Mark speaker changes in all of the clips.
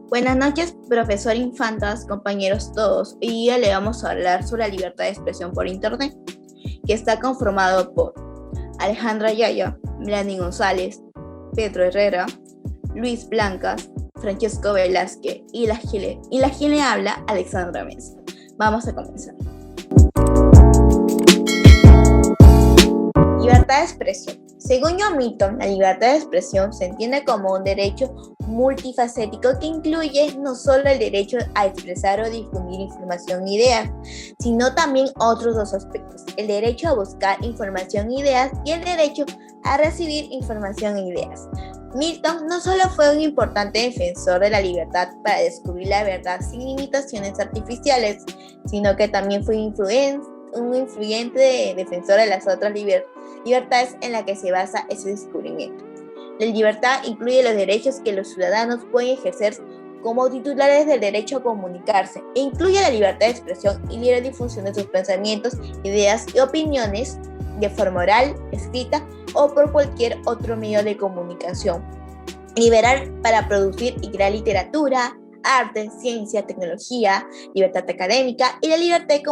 Speaker 1: Buenas noches, profesor Infantas, compañeros todos. Hoy día le vamos a hablar sobre la libertad de expresión por Internet, que está conformado por Alejandra Yaya, Melanie González, Pedro Herrera, Luis Blancas, Francesco Velázquez y la quien le habla, Alexandra Mesa. Vamos a comenzar. Libertad de expresión. Según John Milton, la libertad de expresión se entiende como un derecho multifacético que incluye no solo el derecho a expresar o difundir información e ideas, sino también otros dos aspectos: el derecho a buscar información e ideas y el derecho a recibir información e ideas. Milton no solo fue un importante defensor de la libertad para descubrir la verdad sin limitaciones artificiales, sino que también fue un influyente defensor de las otras libertades en las que se basa ese descubrimiento. La libertad incluye los derechos que los ciudadanos pueden ejercer como titulares del derecho a comunicarse, e incluye la libertad de expresión y libre difusión de sus pensamientos, ideas y opiniones de forma oral, escrita o por cualquier otro medio de comunicación. Liberar para producir y crear literatura, arte, ciencia, tecnología, libertad académica y la libertad de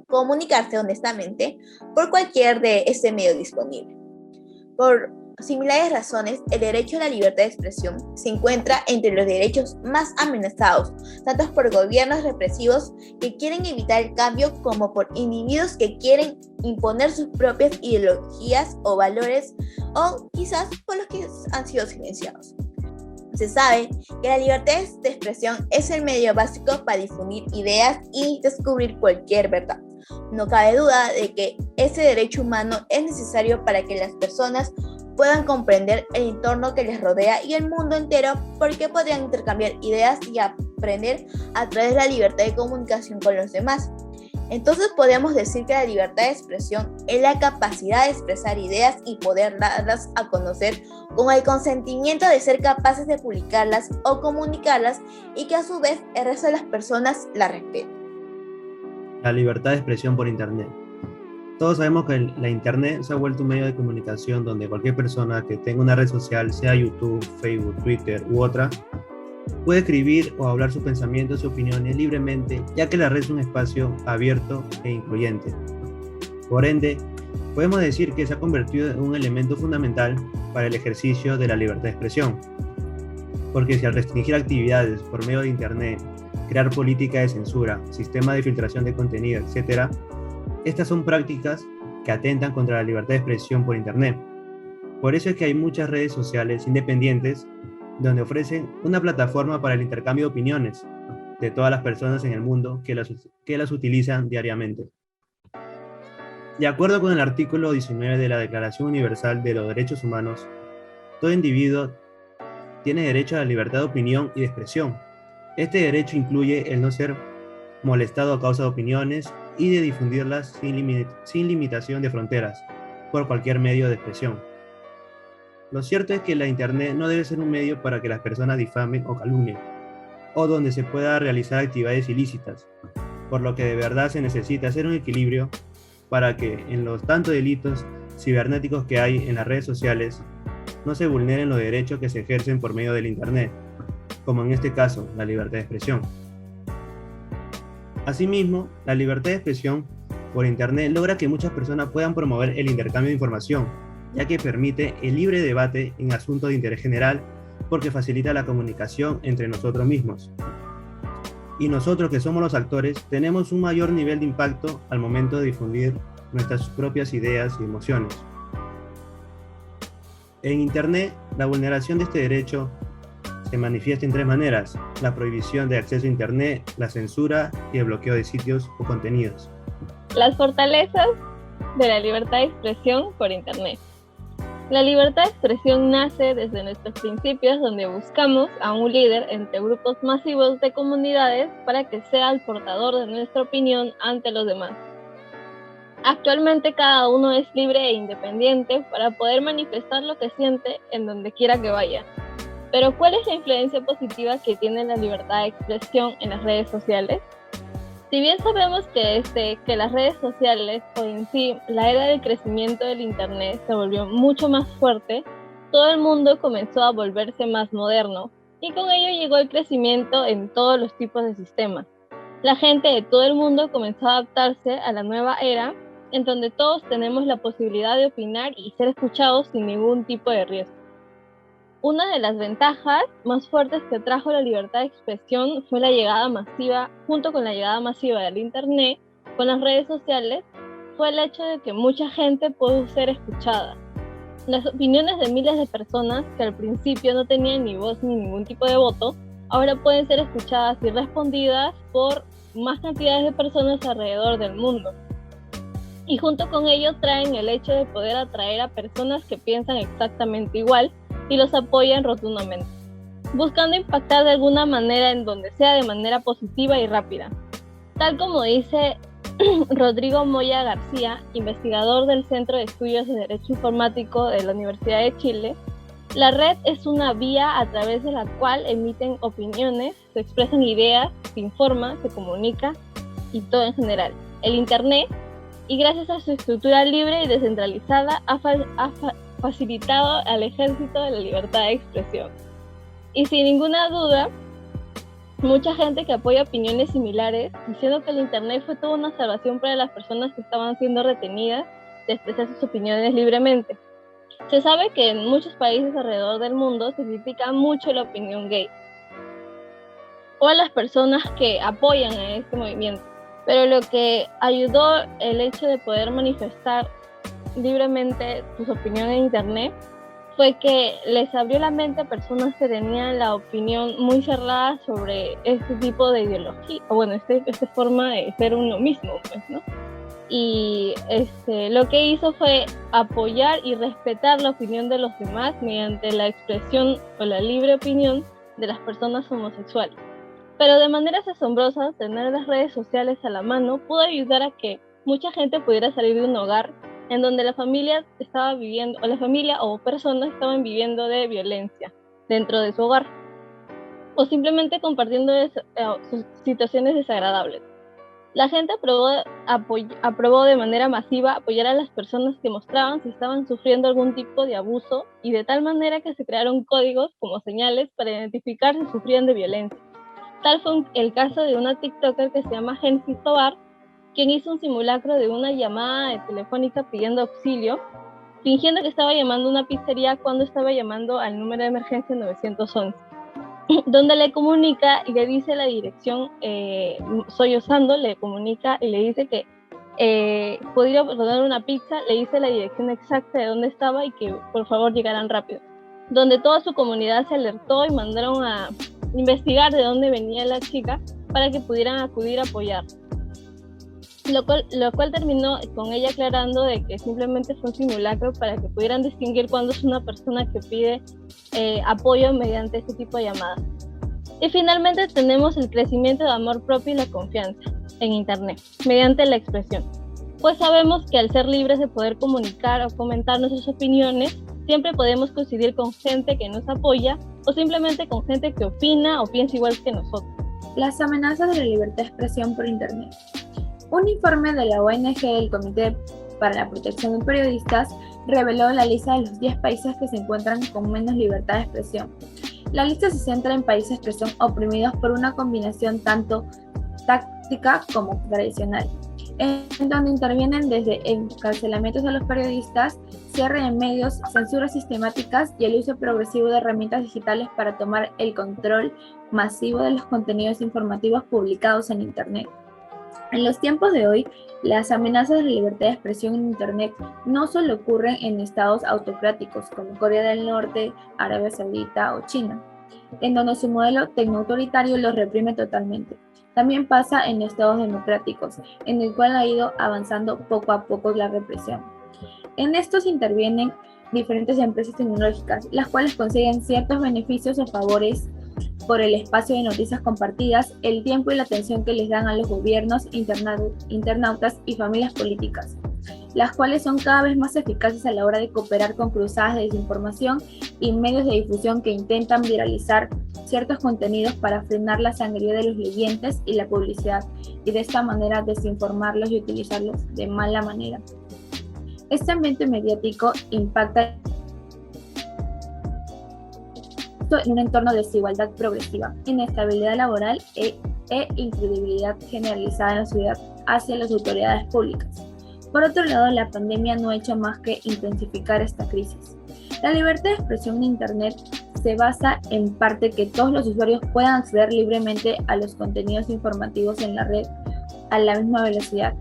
Speaker 1: comunicarse honestamente por cualquier de ese medio disponible. Por similares razones, el derecho a la libertad de expresión se encuentra entre los derechos más amenazados, tanto por gobiernos represivos que quieren evitar el cambio como por individuos que quieren imponer sus propias ideologías o valores, o quizás por los que han sido silenciados. Se sabe que la libertad de expresión es el medio básico para difundir ideas y descubrir cualquier verdad. No cabe duda de que ese derecho humano es necesario para que las personas puedan comprender el entorno que les rodea y el mundo entero, porque podrían intercambiar ideas y aprender a través de la libertad de comunicación con los demás. Entonces podemos decir que la libertad de expresión es la capacidad de expresar ideas y poder darlas a conocer con el consentimiento de ser capaces de publicarlas o comunicarlas, y que a su vez el resto de las personas la respeten.
Speaker 2: La libertad de expresión por Internet. Todos sabemos que la Internet se ha vuelto un medio de comunicación donde cualquier persona que tenga una red social, sea YouTube, Facebook, Twitter u otra, puede escribir o hablar sus pensamientos y opiniones libremente, ya que la red es un espacio abierto e incluyente. Por ende, podemos decir que se ha convertido en un elemento fundamental para el ejercicio de la libertad de expresión. Porque si al restringir actividades por medio de Internet, crear política de censura, sistema de filtración de contenido, etc., estas son prácticas que atentan contra la libertad de expresión por Internet. Por eso es que hay muchas redes sociales independientes donde ofrecen una plataforma para el intercambio de opiniones de todas las personas en el mundo que las utilizan diariamente. De acuerdo con el artículo 19 de la Declaración Universal de los Derechos Humanos, todo individuo tiene derecho a la libertad de opinión y de expresión. Este derecho incluye el no ser molestado a causa de opiniones y de difundirlas sin limitación de fronteras por cualquier medio de expresión. Lo cierto es que la Internet no debe ser un medio para que las personas difamen o calumnien, o donde se pueda realizar actividades ilícitas, por lo que de verdad se necesita hacer un equilibrio para que en los tantos delitos cibernéticos que hay en las redes sociales no se vulneren los derechos que se ejercen por medio del Internet, como en este caso, la libertad de expresión. Asimismo, la libertad de expresión por Internet logra que muchas personas puedan promover el intercambio de información, ya que permite el libre debate en asuntos de interés general, porque facilita la comunicación entre nosotros mismos. Y nosotros, que somos los actores, tenemos un mayor nivel de impacto al momento de difundir nuestras propias ideas y emociones. En Internet, la vulneración de este derecho se manifiesta en tres maneras: la prohibición de acceso a Internet, la censura y el bloqueo de sitios o contenidos.
Speaker 3: Las fortalezas de la libertad de expresión por Internet. La libertad de expresión nace desde nuestros principios, donde buscamos a un líder entre grupos masivos de comunidades para que sea el portador de nuestra opinión ante los demás. Actualmente cada uno es libre e independiente para poder manifestar lo que siente en donde quiera que vaya. Pero ¿cuál es la influencia positiva que tiene la libertad de expresión en las redes sociales? Si bien sabemos que las redes sociales o en sí la era del crecimiento del Internet se volvió mucho más fuerte, todo el mundo comenzó a volverse más moderno, y con ello llegó el crecimiento en todos los tipos de sistemas. La gente de todo el mundo comenzó a adaptarse a la nueva era, en donde todos tenemos la posibilidad de opinar y ser escuchados sin ningún tipo de riesgo. Una de las ventajas más fuertes que trajo la libertad de expresión fue la llegada masiva, junto con la llegada masiva del Internet, con las redes sociales, fue el hecho de que mucha gente pudo ser escuchada. Las opiniones de miles de personas que al principio no tenían ni voz ni ningún tipo de voto, ahora pueden ser escuchadas y respondidas por más cantidades de personas alrededor del mundo. Y junto con ello traen el hecho de poder atraer a personas que piensan exactamente igual y los apoyan rotundamente, buscando impactar de alguna manera en donde sea de manera positiva y rápida. Tal como dice Rodrigo Moya García, investigador del Centro de Estudios de Derecho Informático de la Universidad de Chile, la red es una vía a través de la cual emiten opiniones, se expresan ideas, se informa, se comunica y todo en general. El Internet, y gracias a su estructura libre y descentralizada, ha facilitado al ejército de la libertad de expresión. Y sin ninguna duda, mucha gente que apoya opiniones similares, diciendo que el Internet fue toda una salvación para las personas que estaban siendo retenidas de expresar sus opiniones libremente. Se sabe que en muchos países alrededor del mundo se critica mucho la opinión gay o a las personas que apoyan a este movimiento, pero lo que ayudó el hecho de poder manifestar libremente sus opiniones en Internet fue que les abrió la mente a personas que tenían la opinión muy cerrada sobre este tipo de ideología, o bueno, esta forma de ser uno mismo, pues, ¿no? Y lo que hizo fue apoyar y respetar la opinión de los demás mediante la expresión o la libre opinión de las personas homosexuales. Pero de maneras asombrosas, tener las redes sociales a la mano pudo ayudar a que mucha gente pudiera salir de un hogar en donde la familia estaba viviendo, o la familia o personas estaban viviendo de violencia dentro de su hogar, o simplemente compartiendo sus situaciones desagradables. La gente aprobó de manera masiva apoyar a las personas que mostraban si estaban sufriendo algún tipo de abuso, y de tal manera que se crearon códigos como señales para identificar si sufrían de violencia. Tal fue el caso de una TikToker que se llama Génesis Tobar, quien hizo un simulacro de una llamada telefónica pidiendo auxilio, fingiendo que estaba llamando a una pizzería cuando estaba llamando al número de emergencia 911, donde le comunica y le dice la dirección, sollozando, le comunica y le dice que podría ordenar una pizza, le dice la dirección exacta de dónde estaba y que por favor llegaran rápido, donde toda su comunidad se alertó y mandaron a investigar de dónde venía la chica para que pudieran acudir a apoyar. Lo cual terminó con ella aclarando de que simplemente fue un simulacro para que pudieran distinguir cuándo es una persona que pide apoyo mediante este tipo de llamadas. Y finalmente tenemos el crecimiento de amor propio y la confianza en Internet, mediante la expresión. Pues sabemos que al ser libres de poder comunicar o comentar nuestras opiniones, siempre podemos coincidir con gente que nos apoya o simplemente con gente que opina o piensa igual que nosotros.
Speaker 1: Las amenazas de la libertad de expresión por Internet. Un informe de la ONG del Comité para la Protección de Periodistas reveló la lista de los 10 países que se encuentran con menos libertad de expresión. La lista se centra en países que son oprimidos por una combinación tanto táctica como tradicional, en donde intervienen desde encarcelamientos a los periodistas, cierre de medios, censuras sistemáticas y el uso progresivo de herramientas digitales para tomar el control masivo de los contenidos informativos publicados en Internet. En los tiempos de hoy, las amenazas de la libertad de expresión en Internet no solo ocurren en estados autocráticos como Corea del Norte, Arabia Saudita o China, en donde su modelo tecnoautoritario los reprime totalmente. También pasa en estados democráticos, en el cual ha ido avanzando poco a poco la represión. En estos intervienen diferentes empresas tecnológicas, las cuales consiguen ciertos beneficios o favores por el espacio de noticias compartidas, el tiempo y la atención que les dan a los gobiernos, internautas y familias políticas, las cuales son cada vez más eficaces a la hora de cooperar con cruzadas de desinformación y medios de difusión que intentan viralizar ciertos contenidos para frenar la sangría de los leyentes y la publicidad, y de esta manera desinformarlos y utilizarlos de mala manera. Este ambiente mediático impacta
Speaker 4: justo en un entorno de desigualdad progresiva, inestabilidad laboral e incredibilidad generalizada en la sociedad hacia las autoridades públicas. Por otro lado, la pandemia no ha hecho más que intensificar esta crisis. La libertad de expresión en Internet se basa en parte que todos los usuarios puedan acceder libremente a los contenidos informativos en la red a la misma velocidad.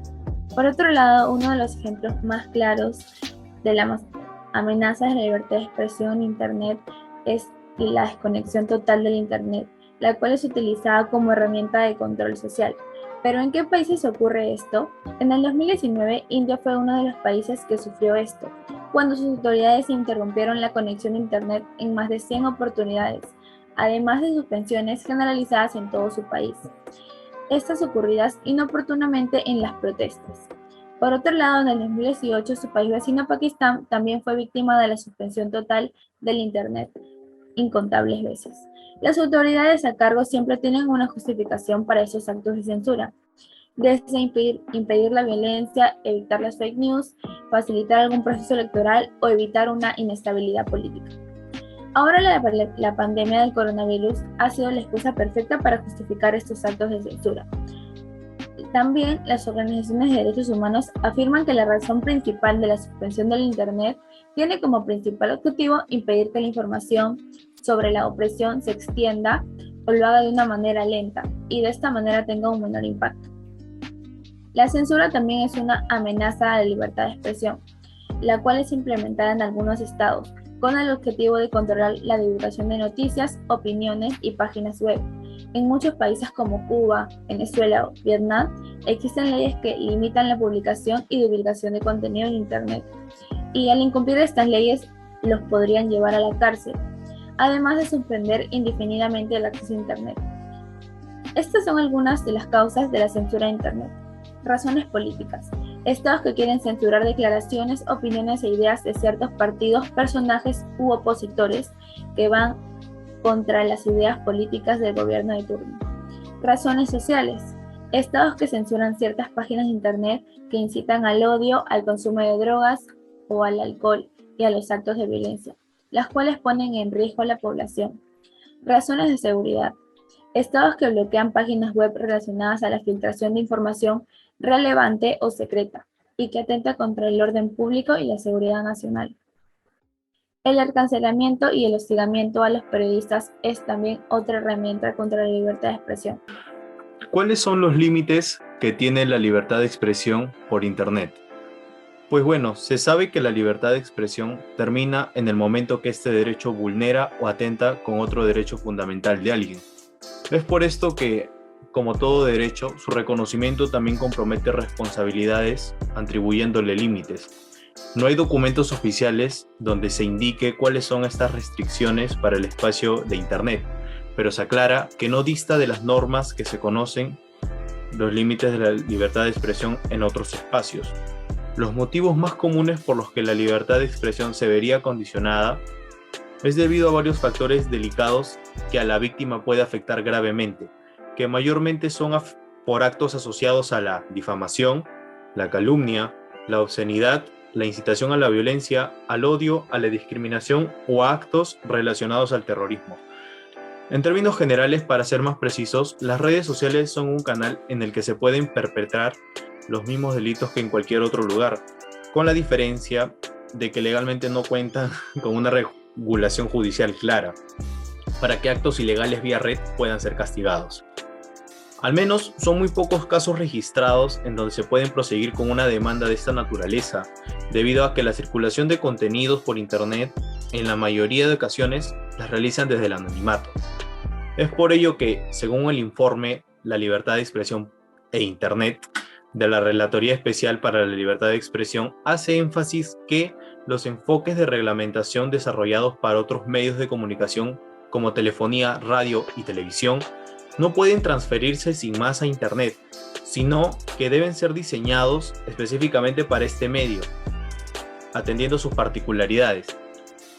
Speaker 4: Por otro lado, uno de los ejemplos más claros de las amenazas de la libertad de expresión en Internet es la desconexión total del Internet, la cual es utilizada como herramienta de control social. ¿Pero en qué países ocurre esto? En el 2019, India fue uno de los países que sufrió esto, cuando sus autoridades interrumpieron la conexión a Internet en más de 100 oportunidades, además de suspensiones generalizadas en todo su país. Estas ocurridas inoportunamente en las protestas. Por otro lado, en el 2018, su país vecino Pakistán también fue víctima de la suspensión total del Internet incontables veces. Las autoridades a cargo siempre tienen una justificación para esos actos de censura, desde impedir la violencia, evitar las fake news, facilitar algún proceso electoral o evitar una inestabilidad política. Ahora la pandemia del coronavirus ha sido la excusa perfecta para justificar estos actos de censura. También las organizaciones de derechos humanos afirman que la razón principal de la suspensión del Internet tiene como principal objetivo impedir que la información sobre la opresión se extienda o lo haga de una manera lenta y de esta manera tenga un menor impacto. La censura también es una amenaza a la libertad de expresión, la cual es implementada en algunos estados con el objetivo de controlar la divulgación de noticias, opiniones y páginas web. En muchos países como Cuba, Venezuela o Vietnam, existen leyes que limitan la publicación y divulgación de contenido en Internet, y al incumplir estas leyes los podrían llevar a la cárcel, además de suspender indefinidamente el acceso a Internet. Estas son algunas de las causas de la censura de Internet. Razones políticas. Estados que quieren censurar declaraciones, opiniones e ideas de ciertos partidos, personajes u opositores que van contra las ideas políticas del gobierno de turno. Razones sociales. Estados que censuran ciertas páginas de Internet que incitan al odio, al consumo de drogas o al alcohol y a los actos de violencia, las cuales ponen en riesgo a la población. Razones de seguridad. Estados que bloquean páginas web relacionadas a la filtración de información relevante o secreta y que atenta contra el orden público y la seguridad nacional. El encarcelamiento y el hostigamiento a los periodistas es también otra herramienta contra la libertad de expresión.
Speaker 5: ¿Cuáles son los límites que tiene la libertad de expresión por Internet? Pues bueno, se sabe que la libertad de expresión termina en el momento que este derecho vulnera o atenta con otro derecho fundamental de alguien. Es por esto que, como todo derecho, su reconocimiento también compromete responsabilidades atribuyéndole límites. No hay documentos oficiales donde se indique cuáles son estas restricciones para el espacio de Internet, pero se aclara que no dista de las normas que se conocen los límites de la libertad de expresión en otros espacios. Los motivos más comunes por los que la libertad de expresión se vería condicionada es debido a varios factores delicados que a la víctima puede afectar gravemente, que mayormente son por actos asociados a la difamación, la calumnia, la obscenidad, la incitación a la violencia, al odio, a la discriminación o a actos relacionados al terrorismo. En términos generales, para ser más precisos, las redes sociales son un canal en el que se pueden perpetrar los mismos delitos que en cualquier otro lugar, con la diferencia de que legalmente no cuentan con una regulación judicial clara para que actos ilegales vía red puedan ser castigados. Al menos son muy pocos casos registrados en donde se pueden proseguir con una demanda de esta naturaleza, debido a que la circulación de contenidos por Internet en la mayoría de ocasiones las realizan desde el anonimato. Es por ello que, según el informe La libertad de expresión e Internet de la Relatoría Especial para la Libertad de Expresión, hace énfasis que los enfoques de reglamentación desarrollados para otros medios de comunicación como telefonía, radio y televisión no pueden transferirse sin más a Internet, sino que deben ser diseñados específicamente para este medio, atendiendo sus particularidades.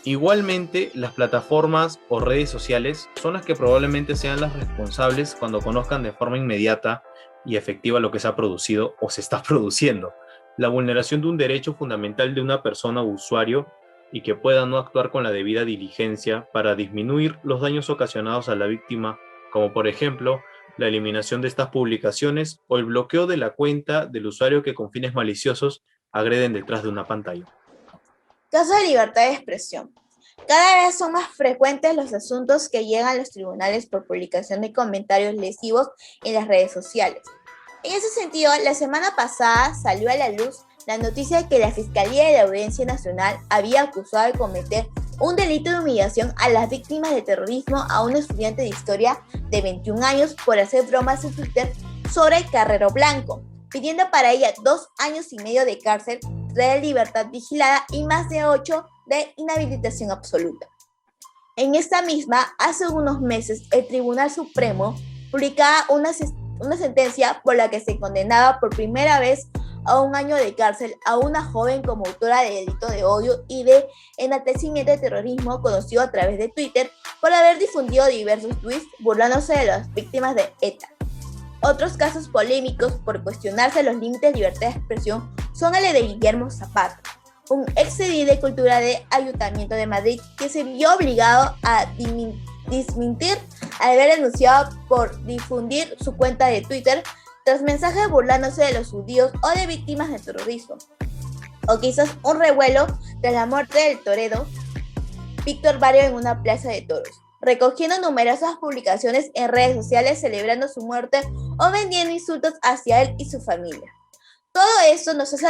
Speaker 5: Igualmente, las plataformas o redes sociales son las que probablemente sean las responsables cuando conozcan de forma inmediata y efectiva lo que se ha producido o se está produciendo. La vulneración de un derecho fundamental de una persona o usuario y que pueda no actuar con la debida diligencia para disminuir los daños ocasionados a la víctima, como por ejemplo la eliminación de estas publicaciones o el bloqueo de la cuenta del usuario que con fines maliciosos agreden detrás de una pantalla.
Speaker 1: Caso de libertad de expresión. Cada vez son más frecuentes los asuntos que llegan a los tribunales por publicación de comentarios lesivos en las redes sociales. En ese sentido, la semana pasada salió a la luz la noticia de que la Fiscalía de la Audiencia Nacional había acusado de cometer un delito de humillación a las víctimas de terrorismo a un estudiante de historia de 21 años por hacer bromas en Twitter sobre Carrero Blanco, pidiendo para ella 2 años y medio de cárcel, de libertad vigilada y más de 8 de inhabilitación absoluta. En esta misma, hace unos meses, el Tribunal Supremo publicaba una sentencia por la que se condenaba por primera vez a 1 año de cárcel a una joven como autora de delito de odio y de enaltecimiento de terrorismo conocido a través de Twitter por haber difundido diversos tweets burlándose de las víctimas de ETA. Otros casos polémicos por cuestionarse los límites de libertad de expresión son el de Guillermo Zapata, un ex edil de cultura de Ayuntamiento de Madrid que se vio obligado a desmentir al haber denunciado por difundir su cuenta de Twitter tras mensajes burlándose de los judíos o de víctimas de terrorismo. O quizás un revuelo tras la muerte del torero Víctor Barrio en una plaza de toros, recogiendo numerosas publicaciones en redes sociales celebrando su muerte o vendiendo insultos hacia él y su familia. Todo eso nos hace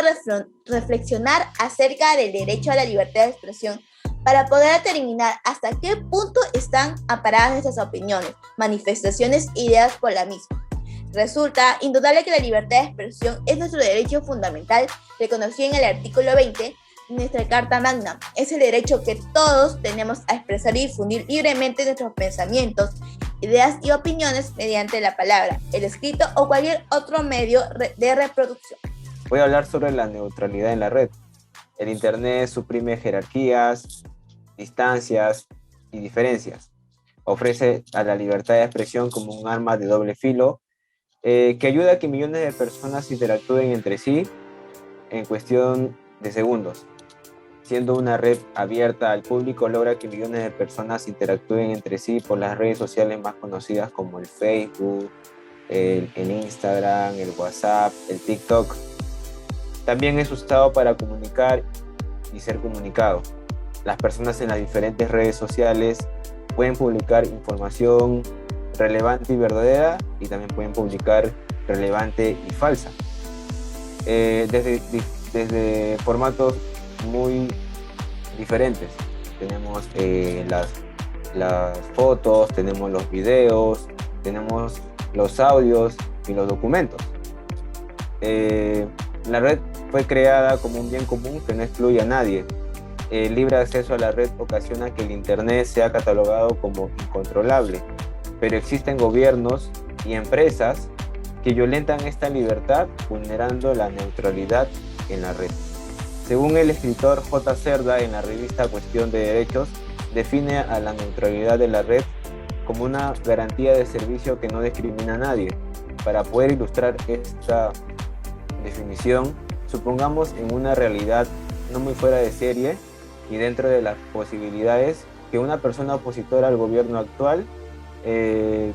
Speaker 1: reflexionar acerca del derecho a la libertad de expresión para poder determinar hasta qué punto están amparadas nuestras opiniones, manifestaciones e ideas por la misma. Resulta indudable que la libertad de expresión es nuestro derecho fundamental, reconocido en el artículo 20 de nuestra Carta Magna. Es el derecho que todos tenemos a expresar y difundir libremente nuestros pensamientos, ideas y opiniones mediante la palabra, el escrito o cualquier otro medio de reproducción.
Speaker 6: Voy a hablar sobre la neutralidad en la red. El Internet suprime jerarquías, distancias y diferencias. Ofrece a la libertad de expresión como un arma de doble filo que ayuda a que millones de personas interactúen entre sí en cuestión de segundos. Siendo una red abierta al público, logra que millones de personas interactúen entre sí por las redes sociales más conocidas como el Facebook, el Instagram, el WhatsApp, el TikTok. También es usado para comunicar y ser comunicado. Las personas en las diferentes redes sociales pueden publicar información relevante y verdadera y también pueden publicar relevante y falsa. Desde formatos muy diferentes. Tenemos las fotos, tenemos los videos, tenemos los audios y los documentos. La red fue creada como un bien común que no excluye a nadie. El libre acceso a la red ocasiona que el Internet sea catalogado como incontrolable, pero existen gobiernos y empresas que violentan esta libertad vulnerando la neutralidad en la red. Según el escritor J. Cerda en la revista Cuestión de Derechos, define a la neutralidad de la red como una garantía de servicio que no discrimina a nadie. Para poder ilustrar esta definición, supongamos en una realidad no muy fuera de serie y dentro de las posibilidades que una persona opositora al gobierno actual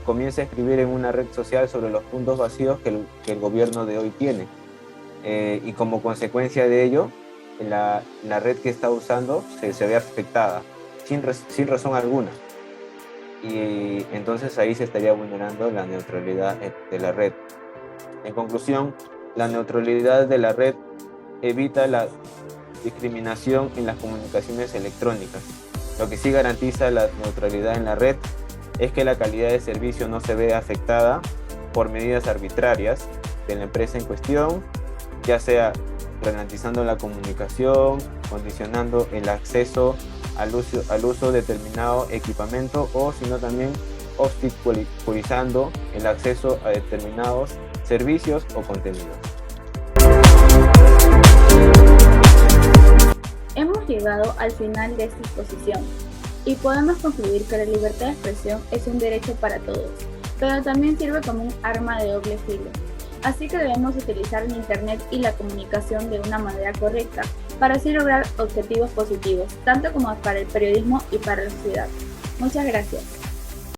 Speaker 6: comience a escribir en una red social sobre los puntos vacíos que el gobierno de hoy tiene. Y como consecuencia de ello, la red que está usando se ve afectada sin razón alguna. Y entonces ahí se estaría vulnerando la neutralidad de la red. En conclusión, la neutralidad de la red evita la discriminación en las comunicaciones electrónicas. Lo que sí garantiza la neutralidad en la red es que la calidad de servicio no se ve afectada por medidas arbitrarias de la empresa en cuestión, ya sea ralentizando la comunicación, condicionando el acceso al uso de determinado equipamiento o sino también obstaculizando el acceso a determinados servicios o contenidos.
Speaker 4: Hemos llegado al final de esta exposición y podemos concluir que la libertad de expresión es un derecho para todos, pero también sirve como un arma de doble filo. Así que debemos utilizar el Internet y la comunicación de una manera correcta para así lograr objetivos positivos, tanto como para el periodismo y para la sociedad. Muchas gracias.